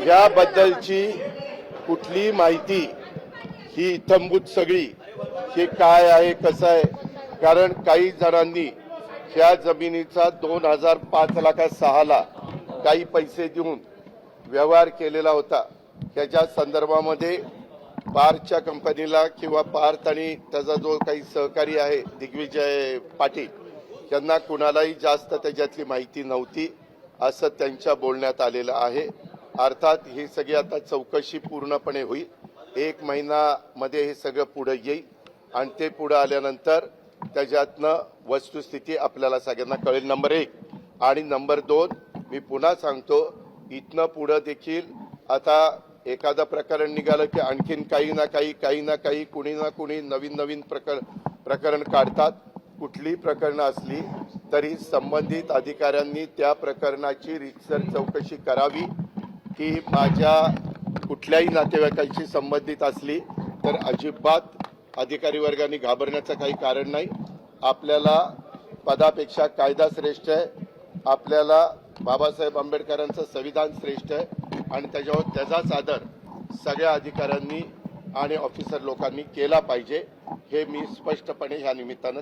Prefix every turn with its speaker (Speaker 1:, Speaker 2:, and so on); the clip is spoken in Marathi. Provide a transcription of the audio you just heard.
Speaker 1: याबद्दलची कुठली माहिती ही इत्थंभूत सगळी हे काय आहे कसं आहे, कारण काही जणांनी या जमिनीचा 2005-06 काही पैसे देऊन व्यवहार केलेला होता। त्याच्या संदर्भामध्ये पारच्या कंपनीला किंवा पार्थ आणि त्याचा जो काही सहकारी आहे दिग्विजय पाटील यांना कुणालाही जास्त त्याच्यातली माहिती नव्हती असं त्यांच्या बोलण्यात आलेलं आहे। अर्थात ही सगळी आता चौकशी पूर्णपणे होईल, 1 महिन्यामध्ये हे सगळं पुढे येईल आणि ते पुढे आल्यानंतर त्याच्यातनं वस्तुस्थिती आपल्याला सगळ्यांना कळेल, नंबर 1। आणि नंबर 2, मी पुन्हा सांगतो, इथनं पुढे देखील आता एखादा प्रकरण निघालं की आणखीन काही ना काही कुणी ना कुणी नवीन प्रकरण काढतात। कुठली प्रकरणं असली तरी संबंधित अधिकाऱ्यांनी त्या प्रकरणाची रीतसर चौकशी करावी, की माझ्या कुठल्याही नातेवाईकांशी संबंधित असली तर अजिबात अधिकारी वर्गाने घाबरण्याचं काही कारण नाही। आपल्याला पदापेक्षा कायदा श्रेष्ठ आहे, आपल्याला बाबासाहेब आंबेडकरांचं संविधान श्रेष्ठ आहे आणि त्याचाच आदर सगळ्या अधिकाऱ्यांनी आणि ऑफिसर लोकांनी केला पाहिजे, हे मी स्पष्टपणे ह्या निमित्तानं